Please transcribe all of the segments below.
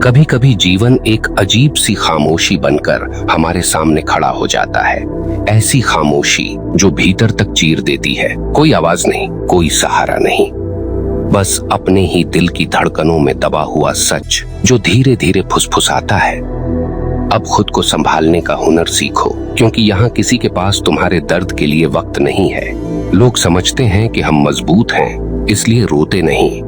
कभी कभी जीवन एक अजीब सी खामोशी बनकर हमारे सामने खड़ा हो जाता है। ऐसी खामोशी जो भीतर तक चीर देती है। कोई आवाज नहीं, कोई सहारा नहीं, बस अपने ही दिल की धड़कनों में दबा हुआ सच जो धीरे धीरे फुसफुसाता है। अब खुद को संभालने का हुनर सीखो, क्योंकि यहाँ किसी के पास तुम्हारे दर्द के लिए वक्त नहीं है। लोग समझते हैं कि हम मजबूत हैं, इसलिए रोते नहीं,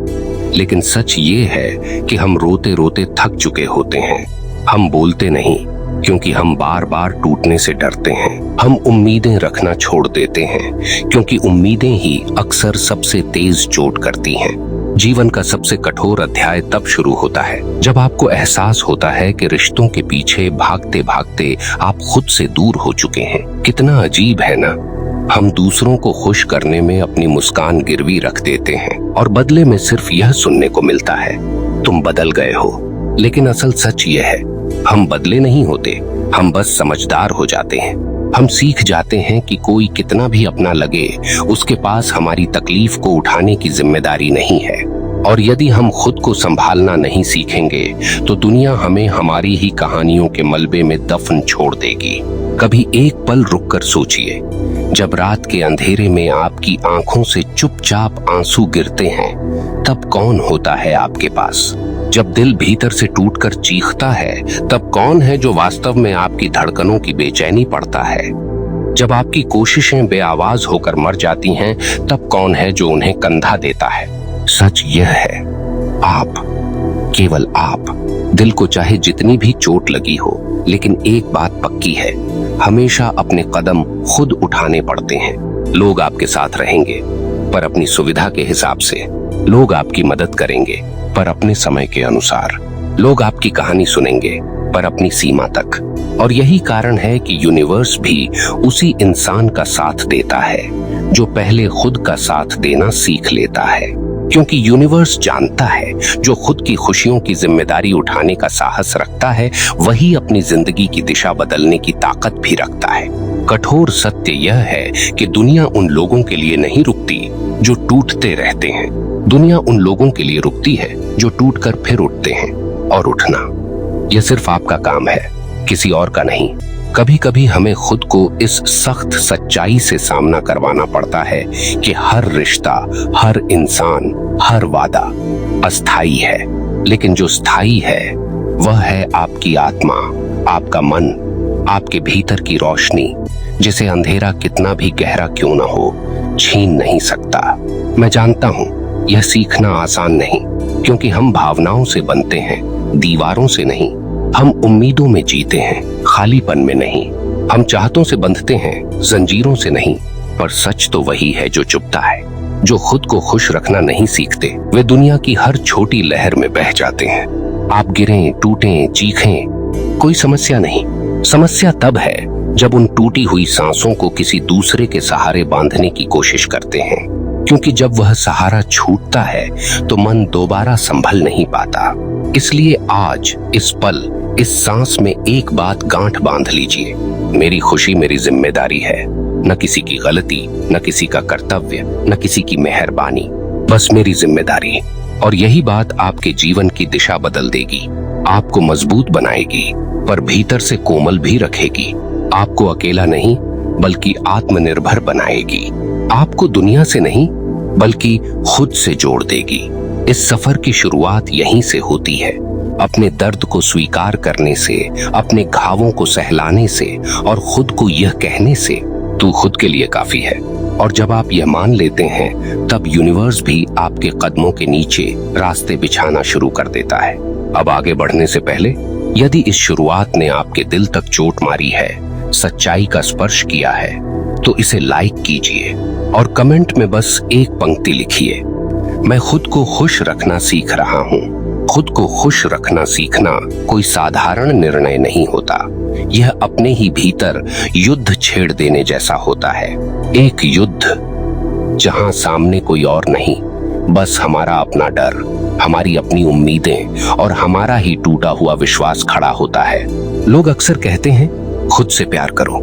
लेकिन सच ये है कि हम रोते रोते थक चुके होते हैं। हम बोलते नहीं क्योंकि हम बार बार टूटने से डरते हैं। हम उम्मीदें रखना छोड़ देते हैं क्योंकि उम्मीदें ही अक्सर सबसे तेज चोट करती हैं। जीवन का सबसे कठोर अध्याय तब शुरू होता है जब आपको एहसास होता है कि रिश्तों के पीछे भागते भागते आप खुद से दूर हो चुके हैं। कितना अजीब है ना, हम दूसरों को खुश करने में अपनी मुस्कान गिरवी रख देते हैं और बदले में सिर्फ यह सुनने को मिलता है, तुम बदल गए हो। लेकिन असल सच यह है, हम बदले नहीं होते, हम बस समझदार हो जाते हैं। हम सीख जाते हैं कि कोई कितना भी अपना लगे, उसके पास हमारी तकलीफ को उठाने की जिम्मेदारी नहीं है। और यदि हम खुद को संभालना नहीं सीखेंगे तो दुनिया हमें हमारी ही कहानियों के मलबे में दफन छोड़ देगी। कभी एक पल रुककर सोचिए, जब रात के अंधेरे में आपकी आंखों से चुपचाप आंसू गिरते हैं, तब कौन होता है आपके पास? जब दिल भीतर से टूटकर चीखता है, तब कौन है जो वास्तव में आपकी धड़कनों की बेचैनी पढ़ता है? जब आपकी कोशिशें बेआवाज होकर मर जाती हैं, तब कौन है जो उन्हें कंधा देता है? सच यह है, आप, केवल आप। दिल को चाहे जितनी भी चोट लगी हो, लेकिन एक बात पक्की है, हमेशा अपने कदम खुद उठाने पड़ते हैं। लोग आपके साथ रहेंगे, पर अपनी सुविधा के हिसाब से। लोग आपकी मदद करेंगे, पर अपने समय के अनुसार। लोग आपकी कहानी सुनेंगे, पर अपनी सीमा तक। और यही कारण है कि यूनिवर्स भी उसी इंसान का साथ देता है जो पहले खुद का साथ देना सीख लेता है। क्योंकि यूनिवर्स जानता है, जो खुद की खुशियों की जिम्मेदारी उठाने का साहस रखता है, वही अपनी जिंदगी की दिशा बदलने की ताकत भी रखता है। कठोर सत्य यह है कि दुनिया उन लोगों के लिए नहीं रुकती जो टूटते रहते हैं। दुनिया उन लोगों के लिए रुकती है जो टूटकर फिर उठते हैं। और उठना, यह सिर्फ आपका काम है, किसी और का नहीं। कभी कभी हमें खुद को इस सख्त सच्चाई से सामना करवाना पड़ता है कि हर रिश्ता, हर इंसान, हर वादा अस्थाई है। लेकिन जो स्थायी है वह है आपकी आत्मा, आपका मन, आपके भीतर की रोशनी, जिसे अंधेरा कितना भी गहरा क्यों न हो, छीन नहीं सकता। मैं जानता हूँ यह सीखना आसान नहीं, क्योंकि हम भावनाओं से बनते हैं, दीवारों से नहीं। हम उम्मीदों में जीते हैं, खालीपन में नहीं। हम चाहतों से बंधते हैं, जंजीरों से नहीं। पर सच तो वही है जो चुभता है। जो खुद को खुश रखना नहीं सीखते, वे दुनिया की हर छोटी लहर में बह जाते हैं। आप गिरें, टूटें, चीखें, कोई समस्या नहीं। समस्या तब है जब उन टूटी हुई सांसों को किसी दूसरे के सहारे बांधने की कोशिश करते हैं, क्योंकि जब वह सहारा छूटता है तो मन दोबारा संभल नहीं पाता। इसलिए आज, इस पल, इस सांस में एक बात गांठ बांध लीजिए, मेरी खुशी मेरी जिम्मेदारी है, न किसी की गलती, न किसी का कर्तव्य, न किसी की मेहरबानी, बस मेरी जिम्मेदारी। और यही बात आपके जीवन की दिशा बदल देगी, आपको मजबूत बनाएगी, पर भीतर से कोमल भी रखेगी। आपको अकेला नहीं बल्कि आत्मनिर्भर बनाएगी। आपको दुनिया से नहीं बल्कि खुद से जोड़ देगी। इस सफर की शुरुआत यहीं से होती है, अपने दर्द को स्वीकार करने से, अपने घावों को सहलाने से और खुद को यह कहने से, तू खुद के लिए काफी है। और जब आप यह मान लेते हैं, तब यूनिवर्स भी आपके कदमों के नीचे रास्ते बिछाना शुरू कर देता है। अब आगे बढ़ने से पहले, यदि इस शुरुआत ने आपके दिल तक चोट मारी है, सच्चाई का स्पर्श किया है, तो इसे लाइक कीजिए और कमेंट में बस एक पंक्ति लिखिए, मैं खुद को खुश रखना सीख रहा हूँ। खुद को खुश रखना सीखना कोई साधारण निर्णय नहीं होता, यह अपने ही भीतर युद्ध छेड़ देने जैसा होता है। एक युद्ध जहां सामने कोई और नहीं, बस हमारा अपना डर, हमारी अपनी उम्मीदें और हमारा ही टूटा हुआ विश्वास खड़ा होता है। लोग अक्सर कहते हैं खुद से प्यार करो,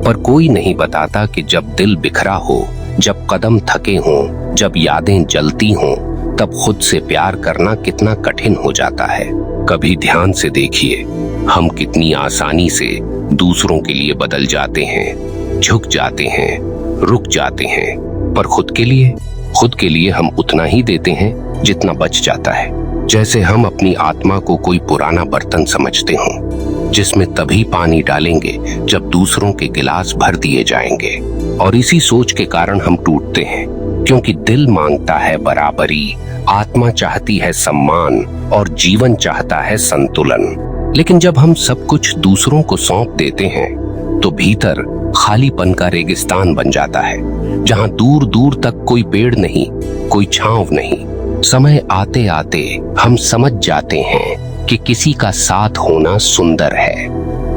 पर कोई नहीं बताता कि जब दिल बिखरा हो, जब कदम थके हों, जब यादें जलती हों, तब खुद से प्यार करना कितना कठिन हो जाता है। कभी ध्यान से देखिए, हम कितनी आसानी से दूसरों के लिए बदल जाते हैं, झुक जाते हैं, रुक जाते हैं, पर खुद के लिए हम उतना ही देते हैं जितना बच जाता है। जैसे हम अपनी आत्मा को कोई पुराना बर्तन समझते हों, जिसमें तभी पानी डालेंगे जब दूसरों के गिलास भर दिए जाएंगे। और इसी सोच के कारण हम टूटते हैं, क्योंकि दिल मांगता है बराबरी, आत्मा चाहती है सम्मान और जीवन चाहता है संतुलन। लेकिन जब हम सब कुछ दूसरों को सौंप देते हैं तो भीतर खालीपन का रेगिस्तान बन जाता है, जहां दूर दूर तक कोई पेड़ नहीं, कोई छांव नहीं। समय आते आते हम समझ जाते हैं कि किसी का साथ होना सुंदर है,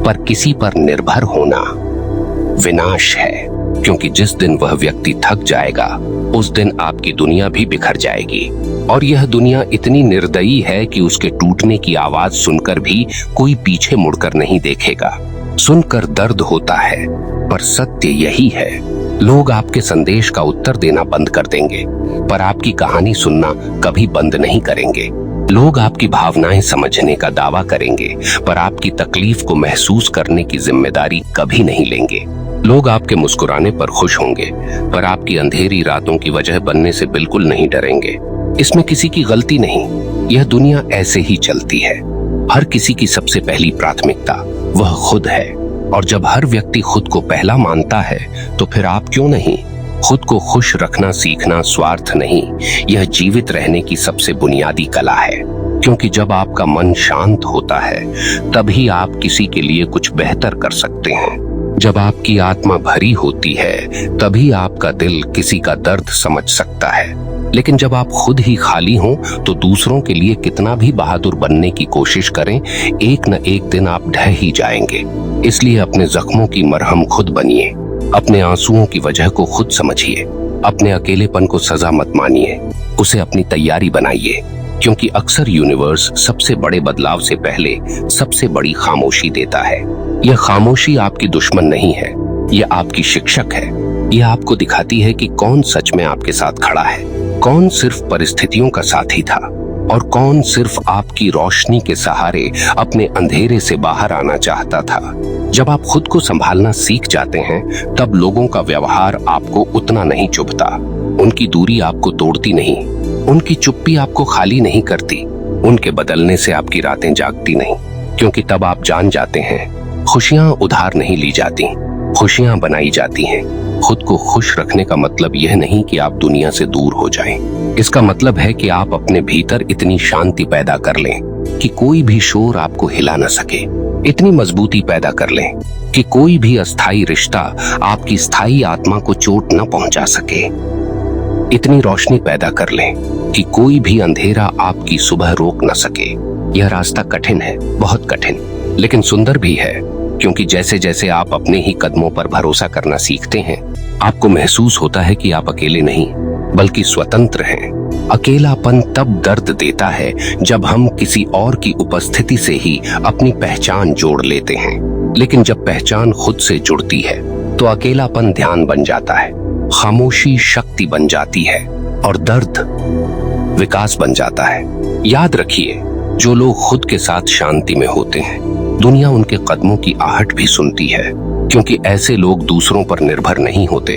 पर किसी पर निर्भर होना विनाश है। क्योंकि जिस दिन वह व्यक्ति थक जाएगा, उस दिन आपकी दुनिया भी बिखर जाएगी। और यह दुनिया इतनी निर्दयी है कि उसके टूटने की आवाज सुनकर भी कोई पीछे मुड़कर नहीं देखेगा। सुनकर दर्द होता है, पर सत्य यही है, लोग आपके संदेश का उत्तर देना बंद कर देंगे, पर आपकी कहानी सुनना कभी बंद नहीं करेंगे। लोग आपकी भावनाएं समझने का दावा करेंगे, पर आपकी तकलीफ को महसूस करने की जिम्मेदारी कभी नहीं लेंगे। लोग आपके मुस्कुराने पर खुश होंगे, पर आपकी अंधेरी रातों की वजह बनने से बिल्कुल नहीं डरेंगे। इसमें किसी की गलती नहीं, यह दुनिया ऐसे ही चलती है। हर किसी की सबसे पहली प्राथमिकता वह खुद है, और जब हर व्यक्ति खुद को पहला मानता है तो फिर आप क्यों नहीं। खुद को खुश रखना सीखना स्वार्थ नहीं, यह जीवित रहने की सबसे बुनियादी कला है। क्योंकि जब आपका मन शांत होता है, तभी आप किसी के लिए कुछ बेहतर कर सकते हैं। जब आपकी आत्मा भरी होती है, तभी आपका दिल किसी का दर्द समझ सकता है। लेकिन जब आप खुद ही खाली हों, तो दूसरों के लिए कितना भी बहादुर बनने की कोशिश करें, एक न एक दिन आप ढह ही जाएंगे। इसलिए अपने जख्मों की मरहम खुद बनिए, अपने आंसुओं की वजह को खुद समझिए, अपने अकेलेपन को सजा मत मानिए, उसे अपनी तैयारी बनाइए। क्योंकि अक्सर यूनिवर्स सबसे बड़े बदलाव से पहले सबसे बड़ी खामोशी देता है। यह खामोशी आपकी दुश्मन नहीं है, यह आपकी शिक्षक है। यह आपको दिखाती है कि कौन सच में आपके साथ खड़ा है, कौन सिर्फ परिस्थितियों का साथी था, और कौन सिर्फ आपकी रोशनी के सहारे अपने अंधेरे से बाहर आना चाहता था। जब आप खुद को संभालना सीख जाते हैं, तब लोगों का व्यवहार आपको उतना नहीं चुभता। उनकी दूरी आपको तोड़ती नहीं, उनकी चुप्पी आपको खाली नहीं करती, उनके बदलने से आपकी रातें जागती नहीं। क्योंकि तब आप जान जाते हैं, खुशियां उधार नहीं ली जाती, खुशियां बनाई जाती हैं। खुद को खुश रखने का मतलब यह नहीं कि आप दुनिया से दूर हो जाएं। इसका मतलब है कि आप अपने भीतर इतनी शांति पैदा कर लें कि कोई भी शोर आपको हिला न सके, इतनी मजबूती पैदा कर लें कि कोई भी अस्थायी रिश्ता आपकी स्थायी आत्मा को चोट न पहुंचा सके, इतनी रोशनी पैदा कर लें कि कोई भी अंधेरा आपकी सुबह रोक न सके। यह रास्ता कठिन है, बहुत कठिन, लेकिन सुंदर भी है। क्योंकि जैसे जैसे आप अपने ही कदमों पर भरोसा करना सीखते हैं, आपको महसूस होता है कि आप अकेले नहीं, बल्कि स्वतंत्र हैं। अकेलापन तब दर्द देता है जब हम किसी और की उपस्थिति से ही अपनी पहचान जोड़ लेते हैं। लेकिन जब पहचान खुद से जुड़ती है, तो अकेलापन ध्यान बन जाता है, खामोशी शक्ति बन जाती है, और दर्द विकास बन जाता है। याद रखिए, जो लोग खुद के साथ शांति में होते हैं, दुनिया उनके कदमों की आहट भी सुनती है। क्योंकि ऐसे लोग दूसरों पर निर्भर नहीं होते,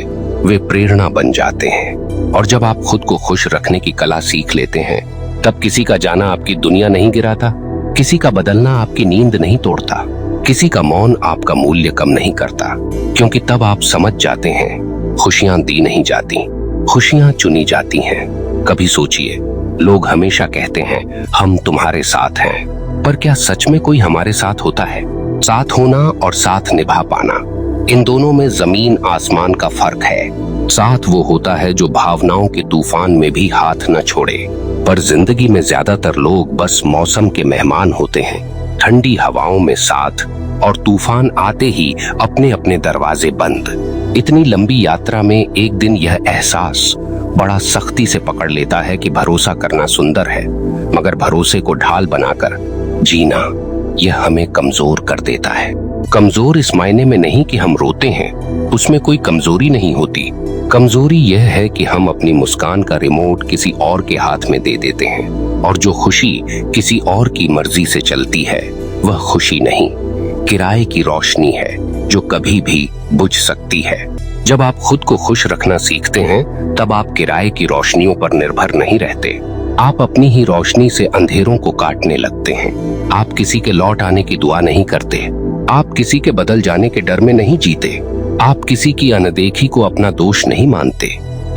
वे प्रेरणा बन जाते हैं। और जब आप खुद को खुश रखने की कला सीख लेते हैं, तब किसी का जाना आपकी दुनिया नहीं गिराता, किसी का बदलना आपकी नींद नहीं तोड़ता, किसी का मौन आपका मूल्य कम नहीं करता। क्योंकि तब आप समझ जाते हैं, खुशियां दी नहीं जाती, खुशियां चुनी जाती हैं। कभी सोचिए, लोग हमेशा कहते हैं हम तुम्हारे साथ हैं, पर क्या सच में कोई हमारे साथ होता है? साथ होना और साथ निभा पाना, इन दोनों में जमीन आसमान का फर्क है। साथ वो होता है जो भावनाओं के तूफान में भी हाथ न छोड़े, पर जिंदगी में ज्यादातर लोग बस मौसम के मेहमान होते हैं, ठंडी हवाओं में साथ, और तूफान आते ही अपने अपने दरवाजे बंद। इतनी लंबी यात्रा में एक दिन यह एहसास बड़ा सख्ती से पकड़ लेता है कि भरोसा करना सुंदर है, मगर भरोसे को ढाल बनाकर जीना यह हमें कमजोर कर देता है। कमजोर इस मायने में नहीं कि हम रोते हैं, उसमें कोई कमजोरी नहीं होती। कमजोरी यह है कि हम अपनी मुस्कान का रिमोट किसी और के हाथ में दे देते हैं, और जो खुशी किसी और की मर्जी से चलती है वह खुशी नहीं, किराए की रोशनी है जो कभी भी बुझ सकती है। जब आप खुद को खुश रखना सीखते हैं तब आप किराए की रोशनियों पर निर्भर नहीं रहते। आप अपनी ही रोशनी से अंधेरों को काटने लगते हैं। आप किसी के लौट आने की दुआ नहीं करते। आप किसी के बदल जाने के डर में नहीं जीते। आप किसी की अनदेखी को अपना दोष नहीं मानते।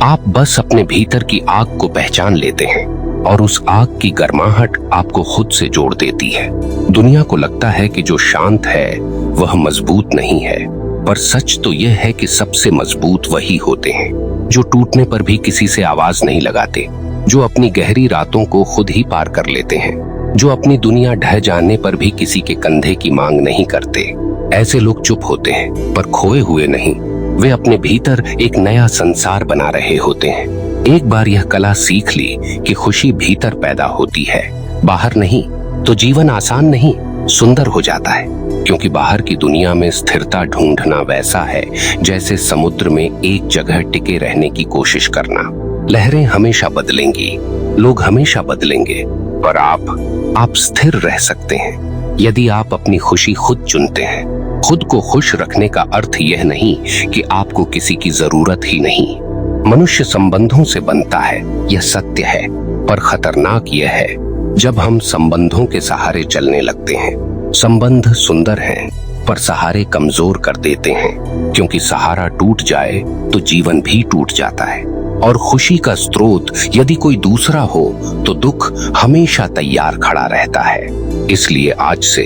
आप बस अपने भीतर की आग को पहचान लेते हैं, और उस आग की गर्माहट आपको खुद से जोड़ देती है। दुनिया को लगता है कि जो शांत है वह मजबूत नहीं है, पर सच तो यह है कि सबसे मजबूत वही होते हैं जो टूटने पर भी किसी से आवाज नहीं लगाते, जो अपनी गहरी रातों को खुद ही पार कर लेते हैं, जो अपनी दुनिया ढह जाने पर भी किसी के कंधे की मांग नहीं करते। ऐसे लोग चुप होते हैं पर खोए हुए नहीं। वे अपने भीतर एक नया संसार बना रहे होते हैं। एक बार यह कला सीख ली कि खुशी भीतर पैदा होती है, बाहर नहीं, तो जीवन आसान नहीं, सुंदर हो जाता है। क्योंकि बाहर की दुनिया में स्थिरता ढूंढना वैसा है जैसे समुद्र में एक जगह टिके रहने की कोशिश करना। लहरें हमेशा बदलेंगी, लोग हमेशा बदलेंगे, पर आप स्थिर रह सकते हैं यदि आप अपनी खुशी खुद चुनते हैं। खुद को खुश रखने का अर्थ यह नहीं कि आपको किसी की जरूरत ही नहीं। मनुष्य संबंधों से बनता है, यह सत्य है, पर खतरनाक यह है जब हम संबंधों के सहारे चलने लगते हैं। संबंध सुंदर हैं, पर सहारे कमजोर कर देते हैं, क्योंकि सहारा टूट जाए तो जीवन भी टूट जाता है। और खुशी का स्रोत यदि कोई दूसरा हो तो दुख हमेशा तैयार खड़ा रहता है। इसलिए आज से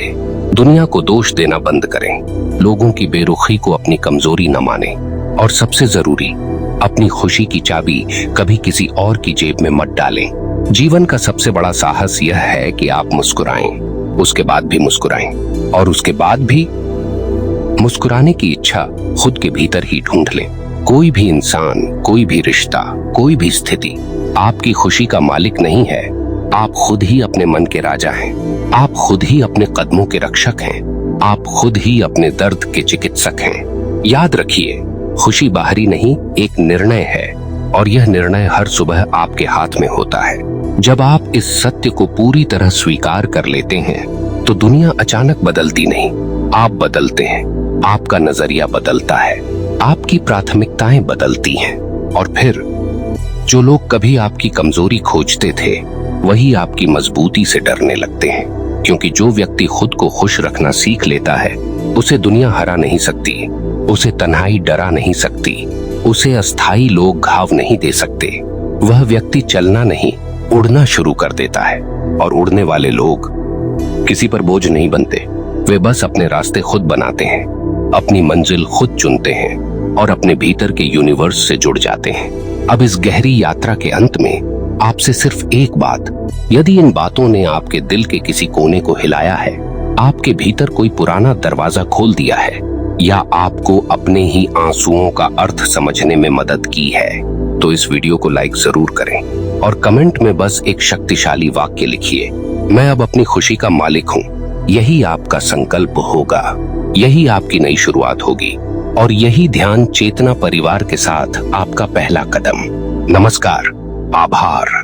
दुनिया को दोष देना बंद करें, लोगों की बेरुखी को अपनी कमजोरी न माने, और सबसे जरूरी, अपनी खुशी की चाबी कभी किसी और की जेब में मत डालें। जीवन का सबसे बड़ा साहस यह है कि आप मुस्कुराएं, उसके बाद भी मुस्कुराएं, और उसके बाद भी मुस्कुराने की इच्छा खुद के भीतर ही ढूंढ लें। कोई भी इंसान, कोई भी रिश्ता, कोई भी स्थिति आपकी खुशी का मालिक नहीं है। आप खुद ही अपने मन के राजा हैं। आप खुद ही अपने कदमों के रक्षक हैं। आप खुद ही अपने दर्द के चिकित्सक हैं। याद रखिए, खुशी बाहरी नहीं, एक निर्णय है, और यह निर्णय हर सुबह आपके हाथ में होता है। जब आप इस सत्य को पूरी तरह स्वीकार कर लेते हैं तो दुनिया अचानक बदलती नहीं, आप बदलते हैं। आपका नजरिया बदलता है, आपकी प्राथमिकताएं बदलती हैं, और फिर जो लोग कभी आपकी कमजोरी खोजते थे वही आपकी मजबूती से डरने लगते हैं। क्योंकि जो व्यक्ति खुद को खुश रखना सीख लेता है उसे दुनिया हरा नहीं सकती, उसे तन्हाई डरा नहीं सकती, उसे अस्थाई लोग घाव नहीं दे सकते। वह व्यक्ति चलना नहीं, उड़ना शुरू कर देता है, और उड़ने वाले लोग किसी पर बोझ नहीं बनते। वे बस अपने रास्ते खुद बनाते हैं, अपनी मंजिल खुद चुनते हैं, और अपने भीतर के यूनिवर्स से जुड़ जाते हैं। अब इस गहरी यात्रा के अंत में आपसे सिर्फ एक बात, यदि इन बातों ने आपके दिल के किसी कोने को हिलाया है, आपके भीतर कोई पुराना दरवाजा खोल दिया है, या आपको अपने ही आंसुओं का अर्थ समझने में मदद की है, तो इस वीडियो को लाइक जरूर करें, और कमेंट में बस एक शक्तिशाली वाक्य लिखिए, मैं अब अपनी खुशी का मालिक हूँ। यही आपका संकल्प होगा, यही आपकी नई शुरुआत होगी, और यही ध्यान चेतना परिवार के साथ आपका पहला कदम। नमस्कार, आभार।